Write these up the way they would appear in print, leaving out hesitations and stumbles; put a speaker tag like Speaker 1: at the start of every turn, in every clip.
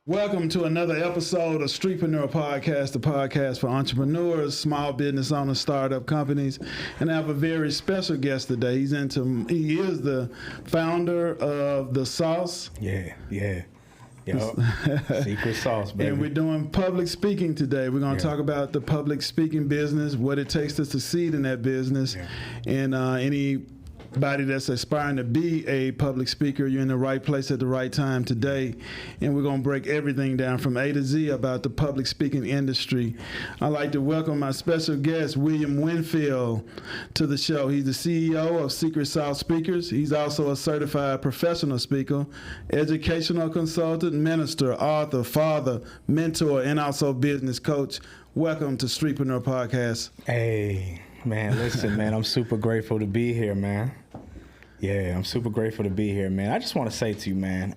Speaker 1: Welcome to another episode of Streetpreneur Podcast, the podcast for entrepreneurs, small business owners, startup companies. And I have a very special guest today. He is the founder of The Sauce.
Speaker 2: Yeah. Secret sauce, baby.
Speaker 1: And we're doing public speaking today. We're going to talk about the public speaking business, what it takes to succeed in that business, and anybody that's aspiring to be a public speaker, you're in the right place at the right time today. And we're going to break everything down from A to Z about the public speaking industry. I'd like to welcome my special guest, William Winfield, to the show. He's the CEO of Secret Sauce Speakers. He's also a certified professional speaker, educational consultant, minister, author, father, mentor, and also business coach. Welcome to Streetpreneur Podcast.
Speaker 2: Hey. Man, listen, man, I'm super grateful to be here, man. Yeah, I'm super grateful to be here, man. I just want to say to you, man,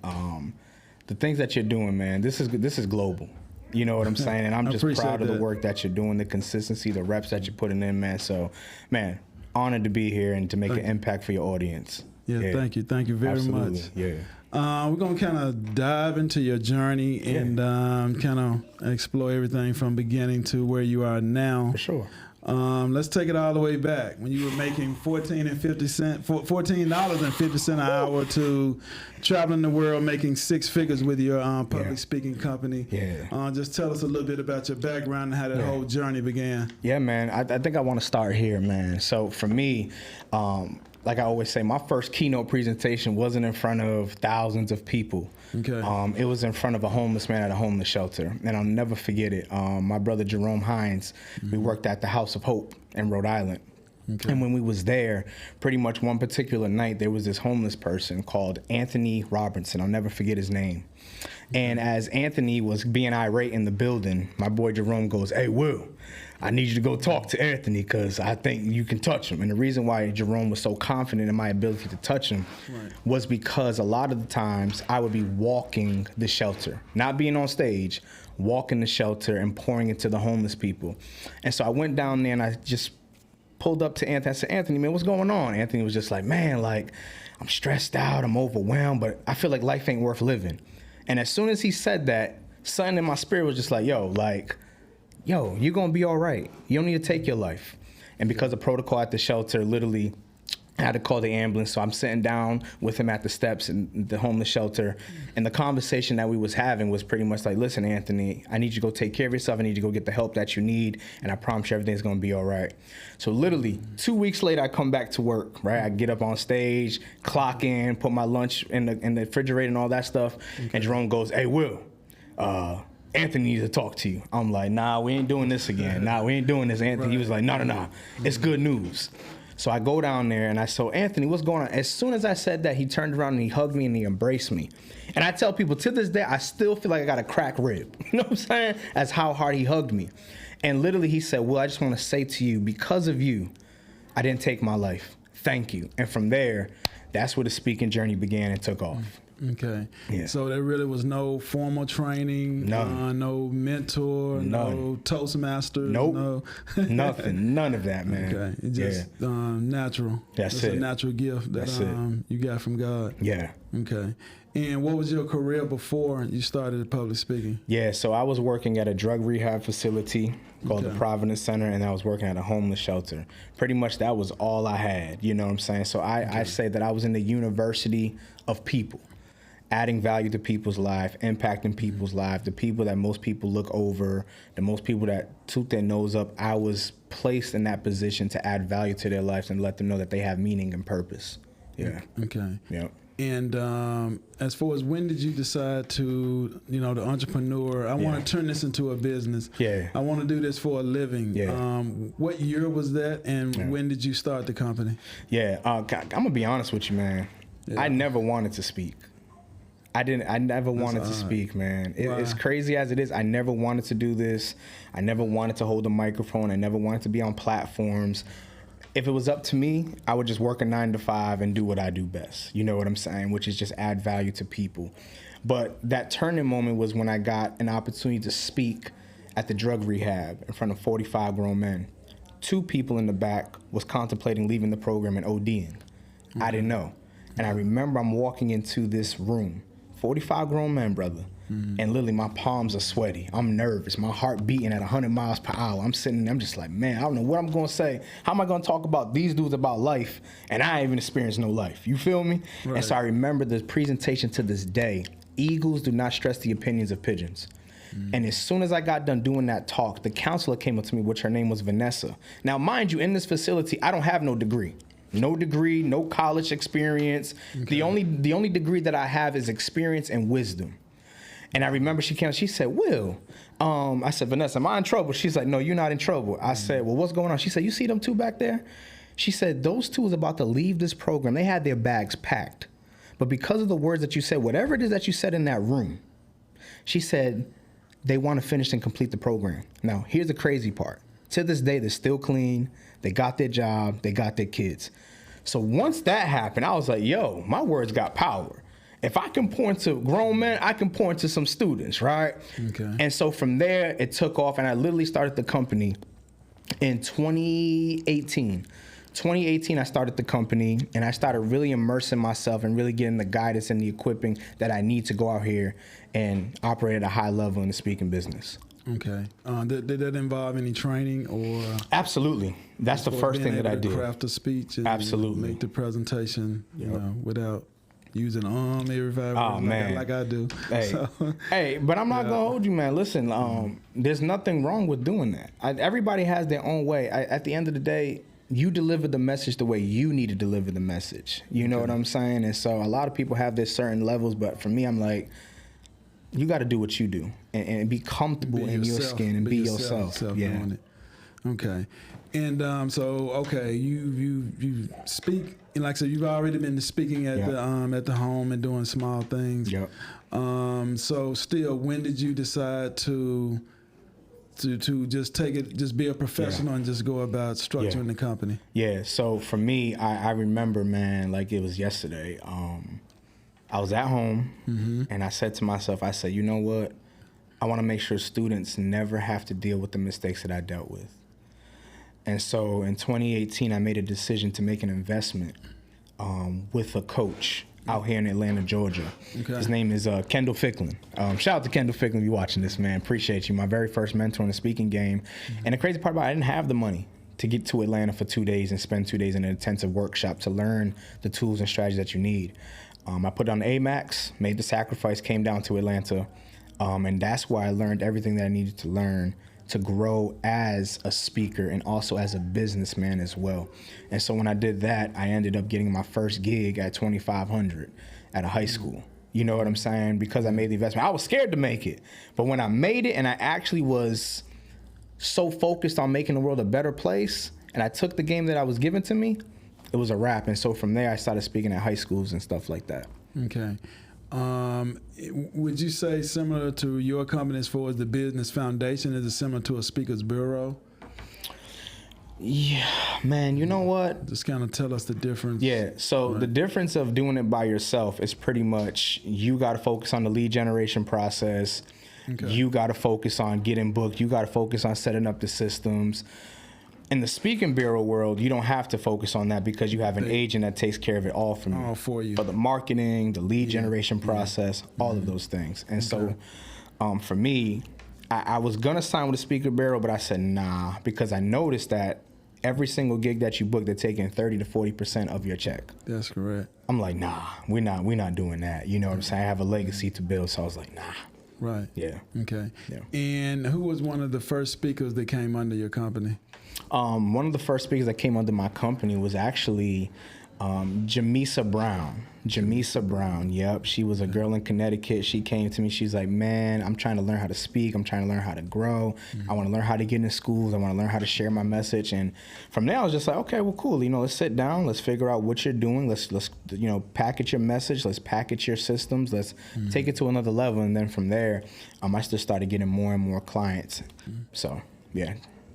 Speaker 2: the things that you're doing, man, this is global. You know what I'm saying? And I'm just proud of the work that you're doing, the consistency, the reps that you're putting in, man. So, man, honored to be here and to make an impact for your audience.
Speaker 1: Yeah, thank you. Thank you very much.
Speaker 2: Yeah.
Speaker 1: We're going to kind of dive into your journey and kind of explore everything from beginning to where you are now.
Speaker 2: For sure.
Speaker 1: Let's take it all the way back when you were making $14.50 an hour to traveling the world, making six figures with your public speaking company.
Speaker 2: Yeah.
Speaker 1: Just tell us a little bit about your background and how that whole journey began.
Speaker 2: Yeah, man. I think I want to start here, man. So for me, like I always say, my first keynote presentation wasn't in front of thousands of people.
Speaker 1: Okay.
Speaker 2: It was in front of a homeless man at a homeless shelter, and I'll never forget it. My brother Jerome Hines, we worked at the House of Hope in Rhode Island. Okay. And when we was there, pretty much one particular night, there was this homeless person called Anthony Robinson. I'll never forget his name. And as Anthony was being irate in the building, my boy Jerome goes, "Hey, Will, I need you to go talk to Anthony because I think you can touch him." And the reason why Jerome was so confident in my ability to touch him was because a lot of the times I would be walking the shelter, not being on stage, walking the shelter and pouring into the homeless people. And so I went down there and I just pulled up to Anthony. I said, "Anthony, man, what's going on?" Anthony was just like, "Man, like, I'm stressed out, I'm overwhelmed, but I feel like life ain't worth living." And as soon as he said that, something in my spirit was just like, yo, you're going to be all right. You don't need to take your life. And because of protocol at the shelter, literally, I had to call the ambulance. So I'm sitting down with him at the steps in the homeless shelter. And the conversation that we was having was pretty much like, "Listen, Anthony, I need you to go take care of yourself. I need you to go get the help that you need. And I promise you everything's going to be all right." So literally 2 weeks later, I come back to work, right? I get up on stage, clock in, put my lunch in the refrigerator and all that stuff. Okay. And Jerome goes, "Hey, Will, Anthony needs to talk to you." I'm like, "Nah, we ain't doing this again. Nah, we ain't doing this, Anthony." He was like, No. It's good news." So I go down there and I said, "Anthony, what's going on?" As soon as I said that, he turned around and he hugged me and he embraced me. And I tell people to this day, I still feel like I got a cracked rib. You know what I'm saying? As how hard he hugged me. And literally he said, "Well, I just want to say to you, because of you, I didn't take my life. Thank you." And from there, that's where the speaking journey began and took off.
Speaker 1: Okay.
Speaker 2: Yeah.
Speaker 1: So there really was no formal training, no mentor, no Toastmasters,
Speaker 2: nope. Nothing, none of that, man.
Speaker 1: Okay, it's just natural.
Speaker 2: That's it.
Speaker 1: A natural gift that you got from God.
Speaker 2: Yeah.
Speaker 1: Okay. And what was your career before you started public speaking?
Speaker 2: Yeah, so I was working at a drug rehab facility called the Providence Center, and I was working at a homeless shelter. Pretty much that was all I had, you know what I'm saying? So I say that I was in the university of people, adding value to people's life, impacting people's life, the people that most people look over, the most people that toot their nose up. I was placed in that position to add value to their lives and let them know that they have meaning and purpose. Yeah.
Speaker 1: Okay.
Speaker 2: Yeah.
Speaker 1: And as far as when did you decide to, the entrepreneur, I want to turn this into a business.
Speaker 2: Yeah.
Speaker 1: I want to do this for a living.
Speaker 2: Yeah.
Speaker 1: What year was that, and when did you start the company?
Speaker 2: Yeah. I'm going to be honest with you, man. Yeah. I never wanted to speak. I never wanted to speak, man. As crazy as it is, I never wanted to do this. I never wanted to hold a microphone. I never wanted to be on platforms. If it was up to me, I would just work a 9 to 5 and do what I do best. You know what I'm saying? Which is just add value to people. But that turning moment was when I got an opportunity to speak at the drug rehab in front of 45 grown men. 2 people in the back was contemplating leaving the program and ODing. I didn't know. And I remember I'm walking into this room 45 grown men, brother. And literally my palms are sweaty. I'm nervous. My heart beating at 100 miles per hour. I'm sitting there, I'm just like, man, I don't know what I'm going to say. How am I going to talk about these dudes about life? And I ain't even experienced no life. You feel me? Right. And so I remember the presentation to this day. Eagles do not stress the opinions of pigeons. And as soon as I got done doing that talk, the counselor came up to me, which her name was Vanessa. Now, mind you, in this facility, I don't have no degree. No degree, no college experience. Okay. The only degree that I have is experience and wisdom. And I remember she came, she said, Will, I said, Vanessa, am I in trouble? She's like, no, you're not in trouble. I said, well, what's going on? She said, you see them two back there? She said, those two is about to leave this program. They had their bags packed. But because of the words that you said, whatever it is that you said in that room, she said, they want to finish and complete the program. Now, here's the crazy part. To this day, they're still clean. They got their job. They got their kids. So once that happened, I was like, yo, my words got power. If I can point to grown men, I can point to some students, right? Okay. And so from there, it took off, and I literally started the company in 2018. 2018, I started the company, and I started really immersing myself and really getting the guidance and the equipping that I need to go out here and operate at a high level in the speaking business.
Speaker 1: Okay. Did that involve any training or?
Speaker 2: Absolutely. That's the first thing that I did.
Speaker 1: Craft a speech. And
Speaker 2: Absolutely.
Speaker 1: Make the presentation, you know, without using everybody like I do.
Speaker 2: Hey, hey, but I'm not gonna hold you, man. Listen, there's nothing wrong with doing that. Everybody has their own way. At the end of the day, you deliver the message the way you need to deliver the message. You know what I'm saying? And so a lot of people have their certain levels, but for me, I'm like, you got to do what you do and be comfortable in your skin and be yourself. Yeah.
Speaker 1: Okay. And you speak, and like I said, you've already been speaking at the home and doing small things.
Speaker 2: Yep.
Speaker 1: So still, when did you decide to just take it, just be a professional and just go about structuring the company?
Speaker 2: Yeah. So for me, I remember, man, like it was yesterday. I was at home and I said to myself, I said, you know what? I want to make sure students never have to deal with the mistakes that I dealt with. And so in 2018, I made a decision to make an investment with a coach out here in Atlanta, Georgia. Okay. His name is Kendall Ficklin. Shout out to Kendall Ficklin if you're watching this, man. Appreciate you. My very first mentor in the speaking game. And the crazy part about it, I didn't have the money to get to Atlanta for 2 days and spend 2 days in an intensive workshop to learn the tools and strategies that you need. I put on AMAX, made the sacrifice, came down to Atlanta, and that's where I learned everything that I needed to learn to grow as a speaker and also as a businessman as well. And so when I did that, I ended up getting my first gig at 2,500 at a high school. You know what I'm saying? Because I made the investment. I was scared to make it, but when I made it and I actually was so focused on making the world a better place, and I took the game that I was given to me, it was a wrap. And so from there, I started speaking at high schools and stuff like that.
Speaker 1: Okay. Would you say similar to your company as far as the business foundation, is it similar to a speaker's bureau?
Speaker 2: Yeah, man, you know what?
Speaker 1: Just kind of tell us the difference.
Speaker 2: Yeah, so the difference of doing it by yourself is pretty much you got to focus on the lead generation process. Okay. You got to focus on getting booked. You got to focus on setting up the systems. In the speaking bureau world, you don't have to focus on that because you have an agent that takes care of it all from
Speaker 1: all for you.
Speaker 2: For the marketing, the lead generation process, all of those things. And so for me, I was going to sign with a speaker bureau, but I said nah, because I noticed that every single gig that you book, they're taking 30 to 40% of your check.
Speaker 1: That's correct.
Speaker 2: I'm like, nah, we're not doing that. You know what I'm saying? I have a legacy to build, so I was like, nah.
Speaker 1: Right.
Speaker 2: Yeah.
Speaker 1: Okay.
Speaker 2: Yeah.
Speaker 1: And who was one of the first speakers that came under your company?
Speaker 2: One of the first speakers that came under my company was actually Jamisa Brown. Jamisa Brown, yep. She was a girl in Connecticut. She came to me. She's like, man, I'm trying to learn how to speak. I'm trying to learn how to grow. I want to learn how to get into schools. I want to learn how to share my message. And from there, I was just like, okay, well, cool. You know, let's sit down. Let's figure out what you're doing. Let's package your message. Let's package your systems. Let's take it to another level. And then from there, I just started getting more and more clients. So, yeah.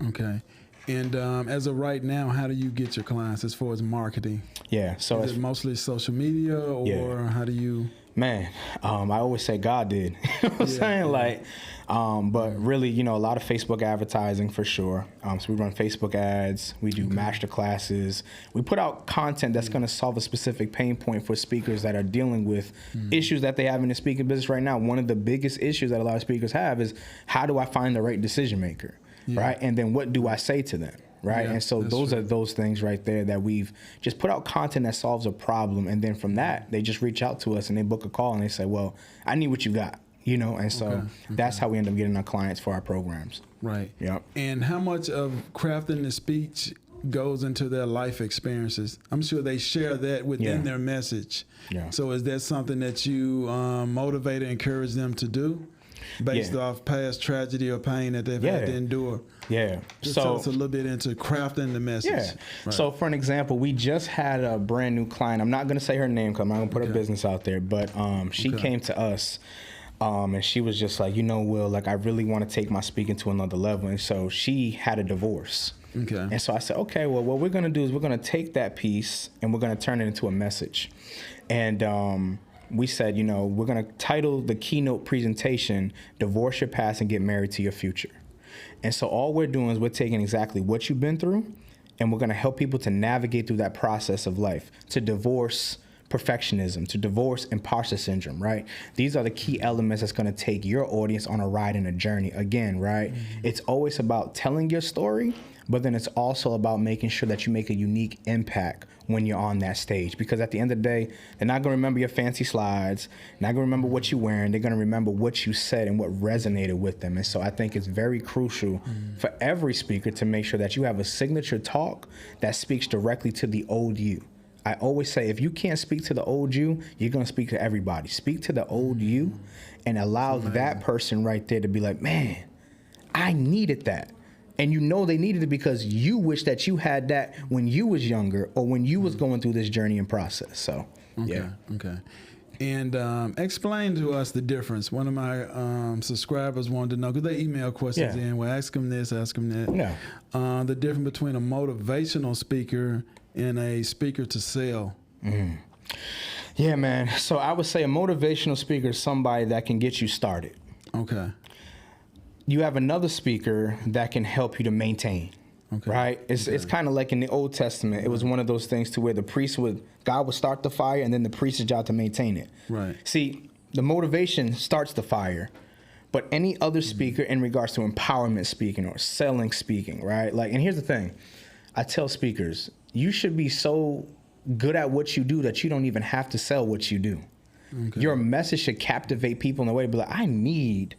Speaker 1: Okay. And as of right now, how do you get your clients as far as marketing?
Speaker 2: Yeah, so
Speaker 1: is it mostly social media, or how do you?
Speaker 2: Man, I always say God did. You know what I'm saying? Like, but really, you know, a lot of Facebook advertising for sure. So we run Facebook ads. We do master classes. We put out content that's going to solve a specific pain point for speakers that are dealing with issues that they have in the speaking business right now. One of the biggest issues that a lot of speakers have is, how do I find the right decision maker, right? And then what do I say to them? Right. Yeah, and so those are those things right there that we've just put out content that solves a problem. And then from that, they just reach out to us and they book a call and they say, well, I need what you got, you know? And so that's how we end up getting our clients for our programs.
Speaker 1: Right.
Speaker 2: Yep.
Speaker 1: And how much of crafting the speech goes into their life experiences? I'm sure they share that within their message. Yeah. So is that something that you motivate and encourage them to do based off past tragedy or pain that they've had to endure?
Speaker 2: Yeah.
Speaker 1: Just tell us a little bit into crafting the message.
Speaker 2: Yeah. Right. So for an example, we just had a brand new client. I'm not going to say her name because I'm not going to put her business out there, but she came to us and she was just like, you know, Will, like I really want to take my speaking to another level. And so she had a divorce. Okay. And so I said, okay, well, what we're going to do is we're going to take that piece and we're going to turn it into a message. And we said, you know, we're going to title the keynote presentation, Divorce Your Past and Get Married to Your Future. And so all we're doing is we're taking exactly what you've been through and we're going to help people to navigate through that process of life, to divorce perfectionism, to divorce imposter syndrome, right? These are the key elements that's going to take your audience on a ride and a journey. Again, right? It's always about telling your story, but then it's also about making sure that you make a unique impact when you're on that stage. Because at the end of the day, they're not going to remember your fancy slides, not going to remember what you're wearing, they're going to remember what you said and what resonated with them. And so I think it's very crucial for every speaker to make sure that you have a signature talk that speaks directly to the old you. I always say, if you can't speak to the old you, you're going to speak to everybody. Speak to the old you and allow that person right there to be like, man, I needed that. And you know they needed it because you wish that you had that when you was younger or when you was going through this journey and process. So,
Speaker 1: Okay. And explain to us the difference. One of my subscribers wanted to know, because they email questions in, well, ask them this, ask them that. Yeah. The difference between a motivational speaker and a speaker to sell.
Speaker 2: Yeah, man. So I would say a motivational speaker is somebody that can get you started. Okay. You have another speaker that can help you to maintain, right? It's kind of like in the Old Testament. It was one of those things to where God would start the fire and then the priest's job to maintain it. Right. See, the motivation starts the fire, but any other speaker in regards to empowerment speaking or selling speaking, right? Like, and here's the thing. I tell speakers, you should be so good at what you do that you don't even have to sell what you do. Okay. Your message should captivate people in a way to be like, I need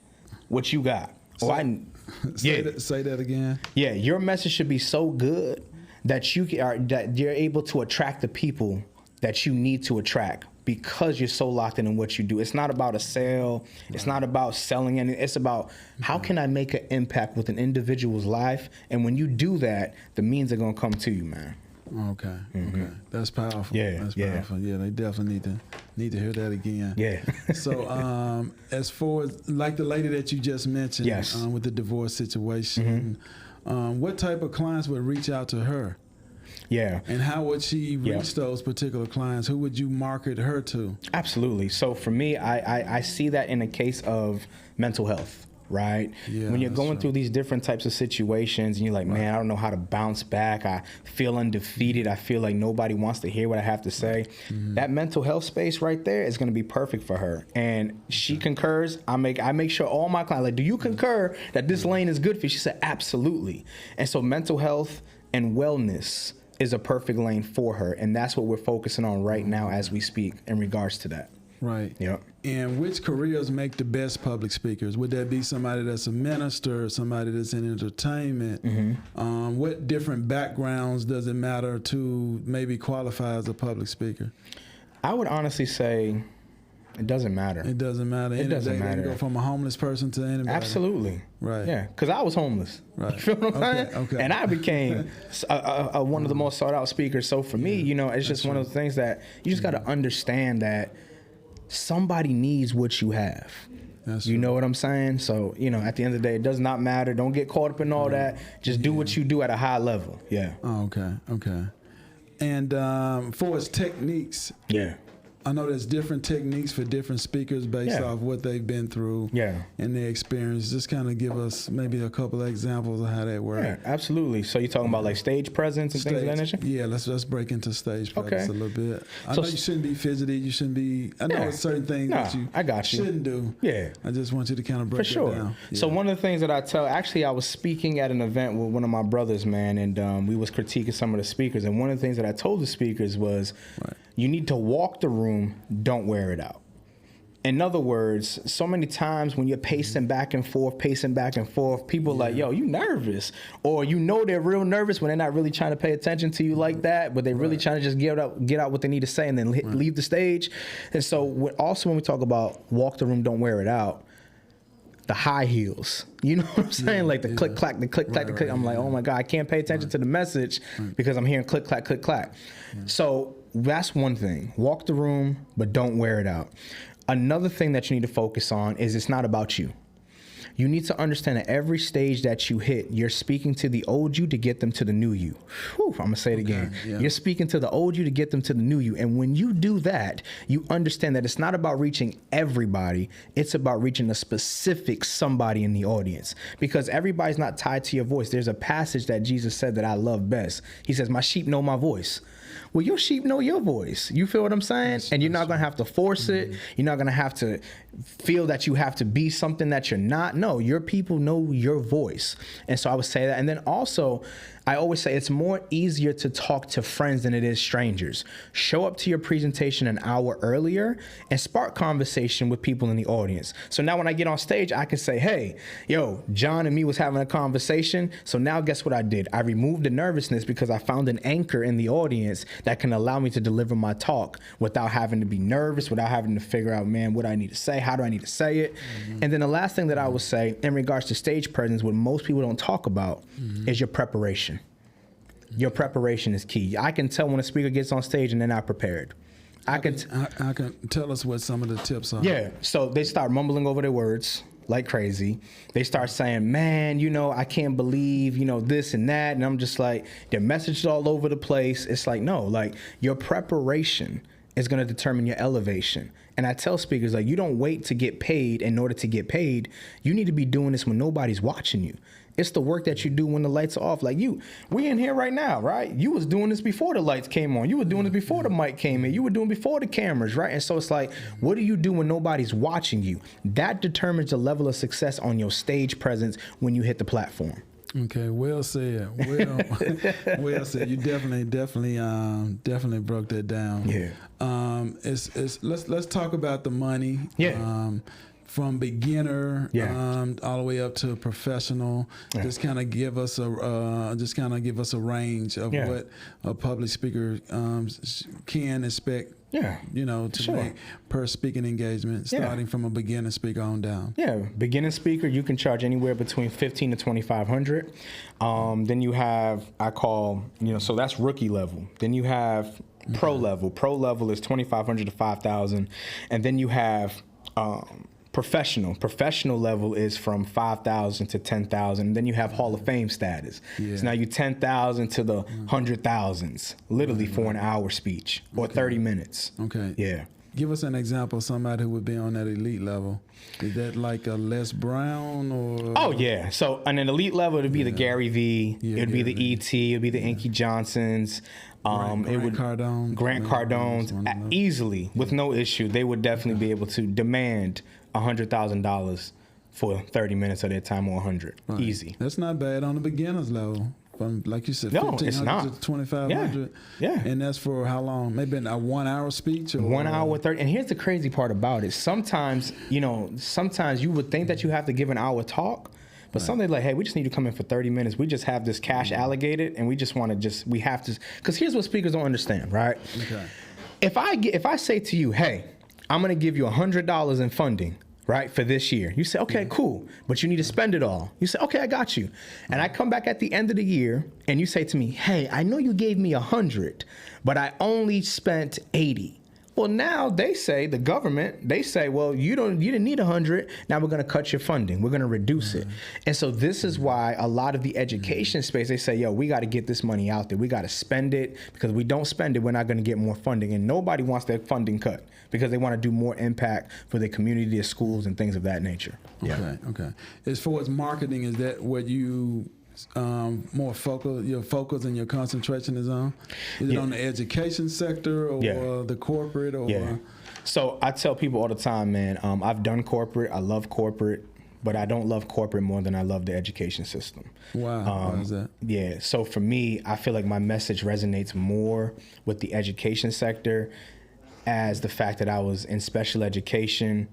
Speaker 2: what you got.
Speaker 1: Say that again.
Speaker 2: Yeah, your message should be so good that you're able to attract the people that you need to attract because you're so locked in what you do. It's not about a sale. It's not about selling anything. It's about how can I make an impact with an individual's life? And when you do that, the means are going to come to you, man.
Speaker 1: Okay. That's powerful. That's powerful. Yeah, they definitely need to hear that again. Yeah. So as far as like the lady that you just mentioned with the divorce situation, what type of clients would reach out to her? Yeah. And how would she reach those particular clients? Who would you market her to? Absolutely. So for me, I see that in the case of mental health. Right? Yeah, when you're going through these different types of situations and you're like, man, I don't know how to bounce back. I feel undefeated. I feel like nobody wants to hear what I have to say. That mental health space right there is going to be perfect for her. And she concurs. I make sure all my clients, like, do you concur that this lane is good for you? She said, absolutely. And so mental health and wellness is a perfect lane for her. And that's what we're focusing on right now as we speak in regards to that. Right. Yep. And which careers make the best public speakers? Would that be somebody that's a minister, somebody that's in entertainment? What different backgrounds does it matter to maybe qualify as a public speaker?
Speaker 2: I would honestly say it doesn't matter.
Speaker 1: It doesn't matter. It doesn't matter. They can go from a homeless person to anybody.
Speaker 2: Absolutely. Right. Yeah, because I was homeless. Right. You feel what I'm saying? Okay. And I became one of the most sought out speakers. So for me, you know, it's just one of the things that you just got to understand that somebody needs what you have. You know what I'm saying? So, you know, at the end of the day, it does not matter. Don't get caught up in all that. Just do what you do at a high level. Yeah.
Speaker 1: Oh, okay. And for its techniques, I know there's different techniques for different speakers based off what they've been through and their experience. Just kind of give us maybe a couple of examples of how that works.
Speaker 2: Yeah, absolutely. So you're talking about like stage presence and things of that nature?
Speaker 1: Yeah, let's break into stage presence a little bit. I know you shouldn't be fidgety. You shouldn't be. I know it's certain things that you shouldn't do.
Speaker 2: Yeah.
Speaker 1: I just want you to kind of break it down.
Speaker 2: Yeah. So one of the things that I tell, actually, I was speaking at an event with one of my brothers, man, and we was critiquing some of the speakers. And one of the things that I told the speakers was, you need to walk the room, don't wear it out. In other words, so many times when you're pacing back and forth, people are like, yo, you nervous. Or you know they're real nervous when they're not really trying to pay attention to you like that, but they're really trying to just get out what they need to say and then leave the stage. And so also when we talk about walk the room, don't wear it out, the high heels, you know what I'm saying? Like the click, clack, the click, clack, the click. I'm like, oh my God, I can't pay attention to the message because I'm hearing click, clack, click, clack. So that's one thing. Walk the room, but don't wear it out. Another thing that you need to focus on is it's not about you. You need to understand that every stage that you hit, you're speaking to the old you to get them to the new you. Whew, I'm going to say it again. Yeah. You're speaking to the old you to get them to the new you. And when you do that, you understand that it's not about reaching everybody. It's about reaching a specific somebody in the audience. Because everybody's not tied to your voice. There's a passage that Jesus said that I love best. He says, my sheep know my voice. Well, your sheep know your voice. You feel what I'm saying? And you're not going to have to force it. You're not going to have to feel that you have to be something that you're not. No, your people know your voice. And so I would say that. And then also, I always say it's more easier to talk to friends than it is strangers. Show up to your presentation an hour earlier and spark conversation with people in the audience. So now when I get on stage, I can say, hey, yo, John and me was having a conversation. So now guess what I did? I removed the nervousness because I found an anchor in the audience that can allow me to deliver my talk without having to be nervous, without having to figure out, man, what I need to say, how do I need to say it? And then the last thing that I would say in regards to stage presence, what most people don't talk about is your preparation. Your preparation is key. I can tell when a speaker gets on stage and they're not prepared. I can
Speaker 1: tell us what some of the tips are.
Speaker 2: Yeah, so they start mumbling over their words like crazy. They start saying, man, you know, I can't believe, you know, this and that. And I'm just like, their message is all over the place. It's like, no, like your preparation is going to determine your elevation. And I tell speakers, like, you don't wait to get paid in order to get paid. You need to be doing this when nobody's watching you. It's the work that you do when the lights are off. Like we in here right now, right? You was doing this before the lights came on. You were doing this before the mic came in. You were doing before the cameras, right? And so it's like, what do you do when nobody's watching you? That determines the level of success on your stage presence when you hit the platform.
Speaker 1: Okay, well said. Well said. You definitely broke that down.
Speaker 2: Yeah.
Speaker 1: Let's talk about the money.
Speaker 2: Yeah.
Speaker 1: From beginner all the way up to professional, just kind of give us a range of what a public speaker can expect. To make per speaking engagement, starting from a beginner speaker on down. Yeah,
Speaker 2: beginner speaker, you can charge anywhere between $1,500 to $2,500. Then you have, so that's rookie level. Then you have pro level. Pro level is $2,500 to $5,000, and then you have Professional level is from $5,000 to $10,000. Then you have Hall of Fame status. Yeah. So now you $10,000 to the $100,000s, literally for an hour speech or 30 minutes.
Speaker 1: Okay.
Speaker 2: Yeah.
Speaker 1: Give us an example of somebody who would be on that elite level. Is that like a Les Brown or?
Speaker 2: Oh yeah. So on an elite level, it'd be the Gary V. It'd be the E.T. It'd be the Inky Johnsons.
Speaker 1: Grant
Speaker 2: Cardone's easily with no issue. They would definitely be able to demand $100,000 for 30 minutes of their time or 100. Right. Easy.
Speaker 1: That's not bad on the beginner's level. From, like you said, $1,500 to $2,500.
Speaker 2: Yeah.
Speaker 1: And that's for how long? Maybe a 1 hour speech? Or
Speaker 2: 1 hour 30. And here's the crazy part about it. Sometimes you would think that you have to give an hour talk. But something like, hey, we just need to come in for 30 minutes. We just have this cash allocated, and we just want to we have to. Because here's what speakers don't understand, right?
Speaker 1: Okay.
Speaker 2: If I say to you, hey, I'm going to give you $100 in funding, right, for this year. You say, okay, cool, but you need to spend it all. You say, okay, I got you. And I come back at the end of the year, and you say to me, hey, I know you gave me 100, but I only spent 80. Well, now they say, the government, they say, well, you didn't need 100. Now we're going to cut your funding. We're going to reduce it. And so this is why a lot of the education space, they say, yo, we got to get this money out there. We got to spend it, because if we don't spend it, we're not going to get more funding. And nobody wants their funding cut because they want to do more impact for their community, their schools, and things of that nature.
Speaker 1: Okay. As far as marketing, is that what you more focus, your focus and your concentration is on? Is it on the education sector or the corporate? Or
Speaker 2: So I tell people all the time, man, I've done corporate. I love corporate, but I don't love corporate more than I love the education system.
Speaker 1: Wow. Why is that?
Speaker 2: Yeah. So for me, I feel like my message resonates more with the education sector, as the fact that I was in special education,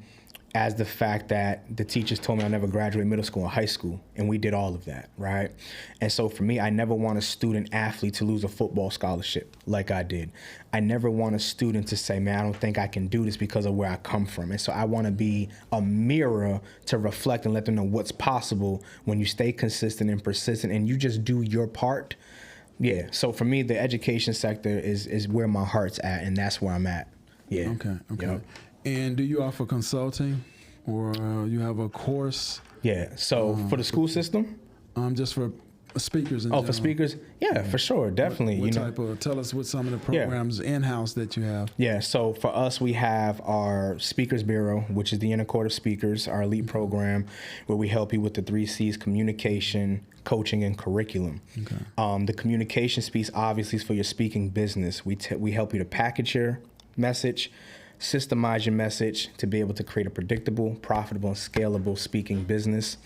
Speaker 2: as the fact that the teachers told me I never graduated middle school or high school, and we did all of that, right? And so for me, I never want a student athlete to lose a football scholarship like I did. I never want a student to say, man, I don't think I can do this because of where I come from. And so I want to be a mirror to reflect and let them know what's possible when you stay consistent and persistent and you just do your part. Yeah, so for me, the education sector is where my heart's at, and that's where I'm at. Yeah.
Speaker 1: Okay.
Speaker 2: Yep.
Speaker 1: And do you offer consulting, or you have a course?
Speaker 2: Yeah. So for the school system?
Speaker 1: Just for speakers in general.
Speaker 2: For speakers? Yeah, for sure. Definitely.
Speaker 1: What type of, tell us what some of the programs in-house that you have.
Speaker 2: Yeah, so for us, we have our Speakers Bureau, which is the Inner Court of Speakers, our elite program, where we help you with the 3 C's: communication, coaching, and curriculum. Okay. The communication piece obviously is for your speaking business. We help you to package your message, systemize your message to be able to create a predictable, profitable, and scalable speaking business.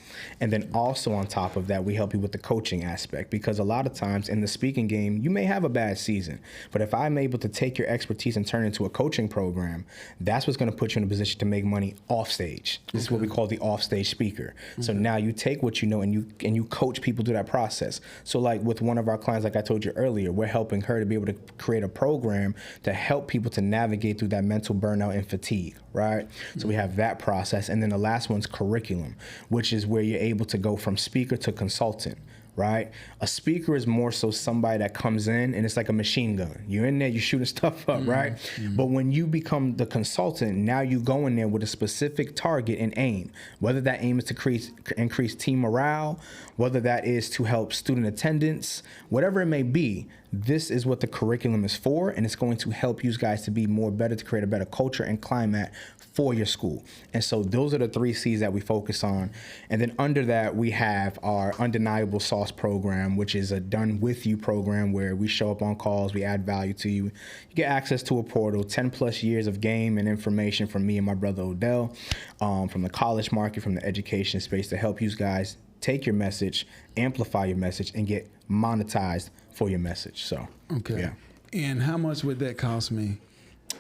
Speaker 2: And then also on top of that, we help you with the coaching aspect, because a lot of times in the speaking game, you may have a bad season, but if I'm able to take your expertise and turn it into a coaching program, that's what's going to put you in a position to make money off stage. This is what we call the off-stage speaker. So now you take what you know and you coach people through that process. So like with one of our clients, like I told you earlier, we're helping her to be able to create a program to help people to navigate through that mental burnout and fatigue, right? So we have that process. And then the last one's curriculum, which is where you're able to go from speaker to consultant, right? A speaker is more so somebody that comes in and it's like a machine gun. You're in there, you're shooting stuff up, right? But when you become the consultant, now you go in there with a specific target and aim, whether that aim is to increase team morale, whether that is to help student attendance, whatever it may be. This is what the curriculum is for, and it's going to help you guys to be better, to create a better culture and climate for your school. And so those are the 3 C's that we focus on. And then under that, we have our Undeniable Sauce program, which is a done with you program where we show up on calls, we add value to you. You get access to a portal, 10 plus years of game and information from me and my brother Odell, from the college market, from the education space, to help you guys take your message, amplify your message, and get monetized for your message. So,
Speaker 1: yeah. And how much would that cost me?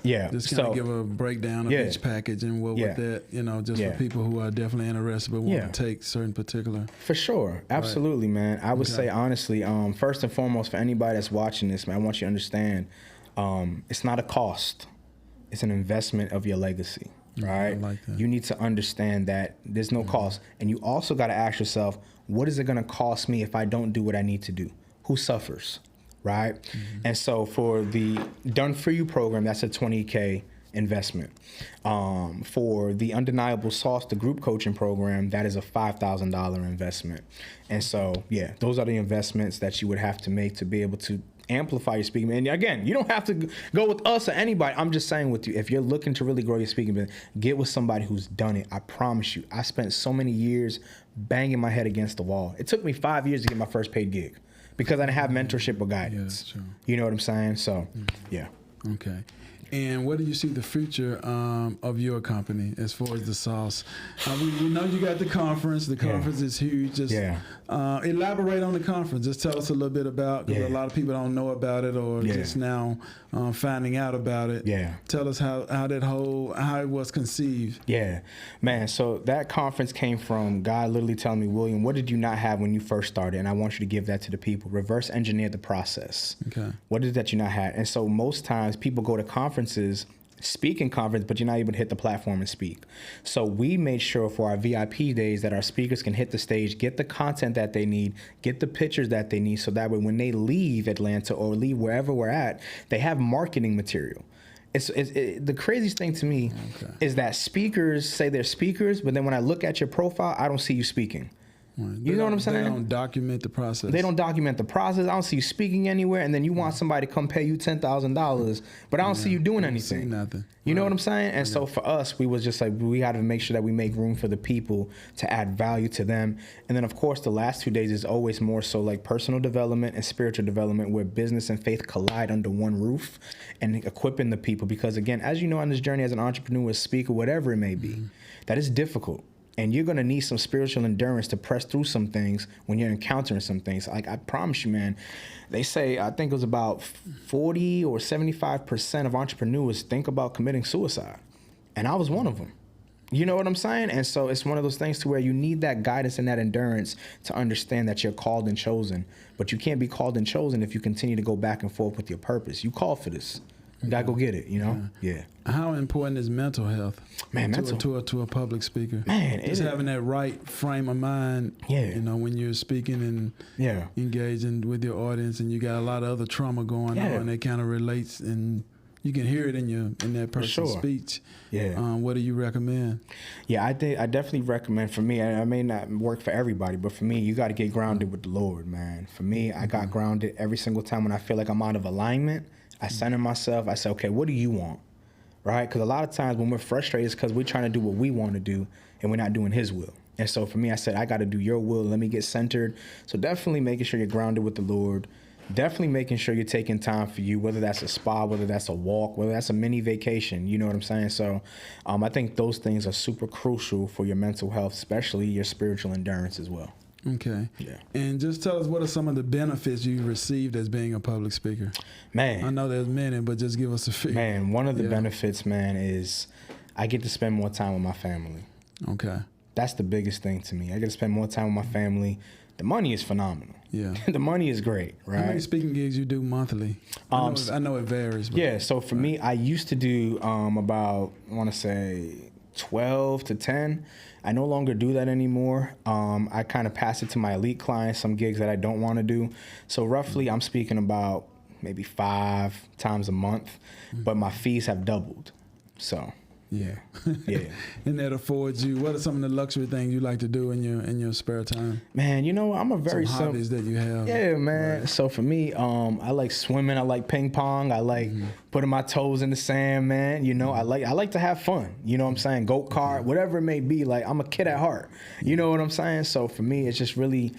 Speaker 2: Yeah.
Speaker 1: Just kind of give a breakdown of each package and what would that, just for people who are definitely interested but want to take certain particular.
Speaker 2: For sure. Absolutely, man. I would say, honestly, first and foremost, for anybody that's watching this, man, I want you to understand, it's not a cost. It's an investment of your legacy. Right?
Speaker 1: I like that.
Speaker 2: You need to understand that there's no cost. And you also got to ask yourself, what is it going to cost me if I don't do what I need to do? Who suffers? Right? And so for the Done For You program, that's a $20K investment. For the Undeniable Sauce, the group coaching program, that is a $5,000 investment. And so, those are the investments that you would have to make to be able to amplify your speaking. And again, you don't have to go with us or anybody. I'm just saying with you, if you're looking to really grow your speaking business, get with somebody who's done it. I promise you, I spent so many years banging my head against the wall. It took me 5 years to get my first paid gig because I didn't have mentorship or guidance.
Speaker 1: Yeah, sure.
Speaker 2: You know what I'm saying? So,
Speaker 1: Okay. And what do you see the future of your company as far as the sauce? We know you got the conference. The conference is huge. Just elaborate on the conference. Just tell us a little bit about, because a lot of people don't know about it or just now finding out about it. Tell us how it was conceived.
Speaker 2: Yeah, man. So that conference came from God literally telling me, William, what did you not have when you first started? And I want you to give that to the people. Reverse engineer the process. Okay. What is that you not had? And so most times people go to conferences, speaking conference, but you're not able to hit the platform and speak. So we made sure for our VIP days that our speakers can hit the stage, get the content that they need, get the pictures that they need, so that way when they leave Atlanta or leave wherever we're at, they have marketing material. The craziest thing to me is that speakers say they're speakers, but then when I look at your profile, I don't see you speaking. You know what I'm saying?
Speaker 1: They don't document the process.
Speaker 2: They don't document the process. I don't see you speaking anywhere, and then you want somebody to come pay you $10,000, but I don't see you doing anything.
Speaker 1: See nothing.
Speaker 2: You know what I'm saying? And so for us, we was just like, we had to make sure that we make room for the people to add value to them. And then, of course, the last 2 days is always more so like personal development and spiritual development, where business and faith collide under one roof, and equipping the people. Because, again, as you know, on this journey as an entrepreneur, a speaker, whatever it may be, that is difficult. And you're going to need some spiritual endurance to press through some things when you're encountering some things. Like, I promise you, man, they say, I think it was about 40 or 75% of entrepreneurs think about committing suicide. And I was one of them. You know what I'm saying? And so it's one of those things to where you need that guidance and that endurance to understand that you're called and chosen. But you can't be called and chosen if you continue to go back and forth with your purpose. You called for this. You gotta go get it, you know? Yeah.
Speaker 1: How important is mental health?
Speaker 2: Man,
Speaker 1: to a public speaker.
Speaker 2: Man,
Speaker 1: just having that right frame of mind.
Speaker 2: Yeah.
Speaker 1: You know, when you're speaking and engaging with your audience, and you got a lot of other trauma going on, and it kind of relates, and you can hear it in that person's speech.
Speaker 2: Yeah.
Speaker 1: What do you recommend?
Speaker 2: Yeah, I definitely recommend, for me, I may not work for everybody, but for me, you got to get grounded with the Lord, man. For me, I got grounded every single time when I feel like I'm out of alignment. I center myself. I say, okay, what do you want? Right? Because a lot of times when we're frustrated, it's because we're trying to do what we want to do, and we're not doing His will. And so for me, I said, I got to do your will. Let me get centered. So definitely making sure you're grounded with the Lord. Definitely making sure you're taking time for you, whether that's a spa, whether that's a walk, whether that's a mini vacation. You know what I'm saying? So I think those things are super crucial for your mental health, especially your spiritual endurance as well.
Speaker 1: Okay.
Speaker 2: Yeah.
Speaker 1: And just tell us, what are some of the benefits you received as being a public speaker?
Speaker 2: Man.
Speaker 1: I know there's many, but just give us a few.
Speaker 2: Man, one of the benefits, man, is I get to spend more time with my family.
Speaker 1: Okay.
Speaker 2: That's the biggest thing to me. I get to spend more time with my family. The money is phenomenal.
Speaker 1: Yeah.
Speaker 2: The money is great, right?
Speaker 1: How many speaking gigs you do monthly? I know it varies. But,
Speaker 2: yeah, so for me, I used to do about, I want to say, 12 to 10. I no longer do that anymore. I kind of pass it to my elite clients, some gigs that I don't want to do. So roughly, I'm speaking about maybe 5 times a month, but my fees have doubled. So yeah.
Speaker 1: And that affords you, what are some of the luxury things you like to do in your spare time?
Speaker 2: Man, you know, I'm a very
Speaker 1: some hobbies that you have.
Speaker 2: Yeah, man. Right. So for me, I like swimming. I like ping pong. I like putting my toes in the sand, man. You know, I like to have fun. You know what I'm saying? Go kart, whatever it may be. Like, I'm a kid at heart. You know what I'm saying? So for me, it's just really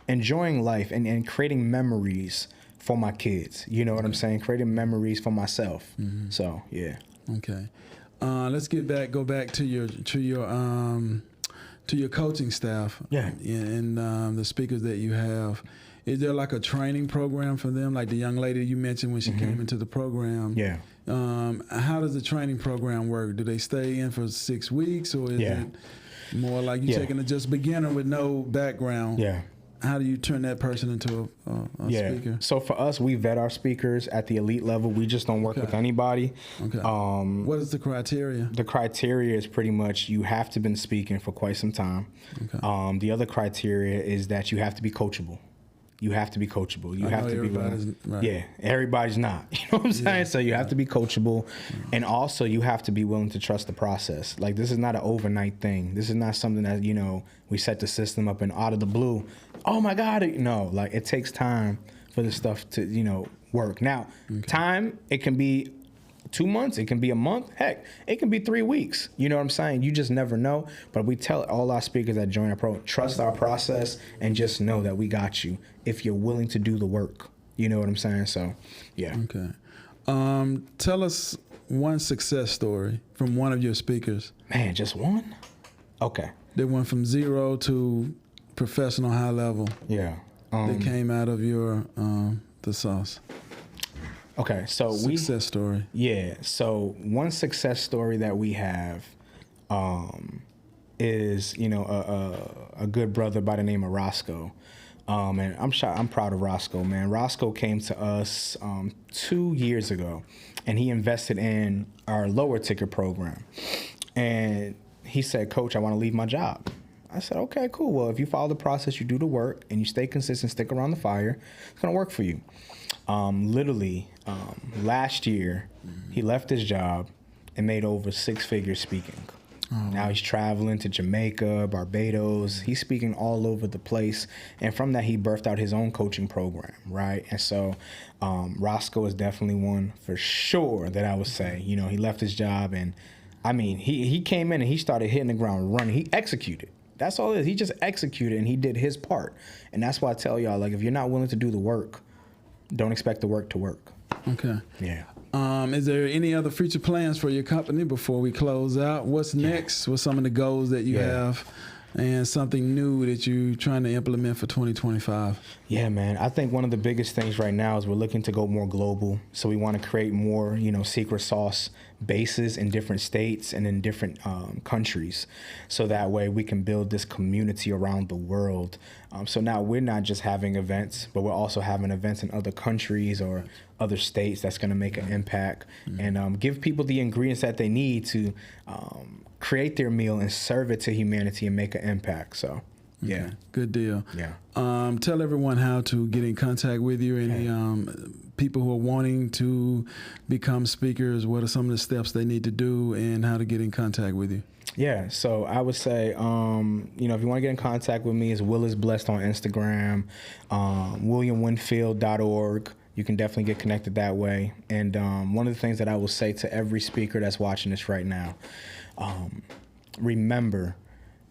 Speaker 2: enjoying life and creating memories for my kids. You know what I'm saying? Creating memories for myself. So yeah.
Speaker 1: Okay. Let's go back to your coaching staff.
Speaker 2: Yeah.
Speaker 1: And the speakers that you have. Is there like a training program for them? Like the young lady you mentioned when she came into the program.
Speaker 2: Yeah.
Speaker 1: How does the training program work? Do they stay in for 6 weeks, or is it more like you taking a just beginner with no background? Yeah. How do you turn that person into a speaker?
Speaker 2: So for us, we vet our speakers at the elite level. We just don't work with anybody.
Speaker 1: Okay. What is the criteria?
Speaker 2: The criteria is pretty much you have to have been speaking for quite some time. Okay. The other criteria is that you have to be coachable. You have to be coachable. You have to be
Speaker 1: right.
Speaker 2: Yeah, everybody's not. You know what I'm saying? So you have to be coachable, and also you have to be willing to trust the process. Like, this is not an overnight thing. This is not something that, you know, we set the system up and out of the blue, oh my God, no. Like, it takes time for this stuff to, you know, work. Now, time, it can be 2 months, it can be a month, heck, it can be 3 weeks. You know what I'm saying? You just never know. But we tell all our speakers that join our program, trust our process and just know that we got you if you're willing to do the work. You know what I'm saying? So, yeah.
Speaker 1: Okay. Tell us one success story from one of your speakers.
Speaker 2: Man, just one? Okay.
Speaker 1: That went from 0 to professional high level.
Speaker 2: Yeah.
Speaker 1: That came out of your the sauce.
Speaker 2: Okay, so
Speaker 1: success story.
Speaker 2: Yeah, so one success story that we have is, you know, a good brother by the name of Roscoe. And I'm proud of Roscoe, man. Roscoe came to us 2 years ago, and he invested in our lower ticket program. And he said, Coach, I want to leave my job. I said, okay, cool. Well, if you follow the process, you do the work, and you stay consistent, stick around the fire, it's going to work for you. Literally, last year, he left his job and made over 6 figures speaking. Now he's traveling to Jamaica, Barbados. He's speaking all over the place. And from that, he birthed out his own coaching program, right? And so Roscoe is definitely one for sure that I would say, you know, he left his job. And I mean, he came in and he started hitting the ground running. He executed. That's all it is. He just executed and he did his part. And that's why I tell y'all, like, if you're not willing to do the work, don't expect the work to work.
Speaker 1: Okay.
Speaker 2: Yeah.
Speaker 1: Is there any other future plans for your company before we close out? What's next? What's some of the goals that you have and something new that you're trying to implement for 2025?
Speaker 2: Yeah, man. I think one of the biggest things right now is we're looking to go more global. So we want to create more, you know, secret sauce bases in different states and in different countries. So that way we can build this community around the world. So now we're not just having events, but we're also having events in other countries or other states that's going to make an impact and give people the ingredients that they need to create their meal and serve it to humanity and make an impact. So, yeah.
Speaker 1: Okay. Good deal.
Speaker 2: Yeah.
Speaker 1: Tell everyone how to get in contact with you. Any people who are wanting to become speakers, what are some of the steps they need to do and how to get in contact with you?
Speaker 2: Yeah, so I would say, you know, if you want to get in contact with me, it's Will is Blessed on Instagram, WilliamWinfield.org. You can definitely get connected that way. And one of the things that I will say to every speaker that's watching this right now, remember,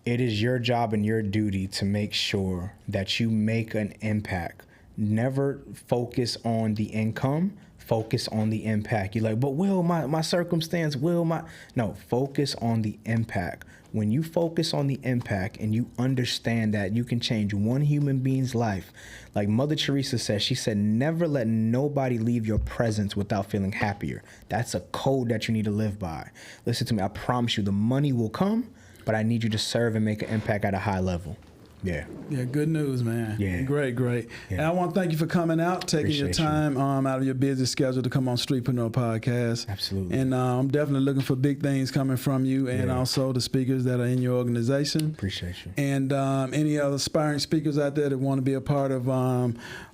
Speaker 2: it is your job and your duty to make sure that you make an impact. Never focus on the income. Focus on the impact. You're like, but Will, my circumstance, no, focus on the impact. When you focus on the impact and you understand that you can change one human being's life, like Mother Teresa said, she said, never let nobody leave your presence without feeling happier. That's a code that you need to live by. Listen to me, I promise you the money will come, but I need you to serve and make an impact at a high level. Yeah.
Speaker 1: Yeah, good news, man.
Speaker 2: Yeah.
Speaker 1: Great. Yeah. And I want to thank you for coming out, taking your time out of your busy schedule to come on Streetpreneur Podcast.
Speaker 2: Absolutely.
Speaker 1: And I'm definitely looking for big things coming from you and also the speakers that are in your organization.
Speaker 2: Appreciate you.
Speaker 1: And any other aspiring speakers out there that want to be a part of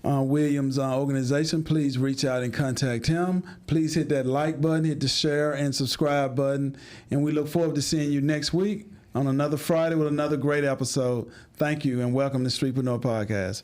Speaker 1: William's organization, please reach out and contact him. Please hit that like button, hit the share and subscribe button. And we look forward to seeing you next week on another Friday with another great episode. Thank you and welcome to Streetpreneur Podcast.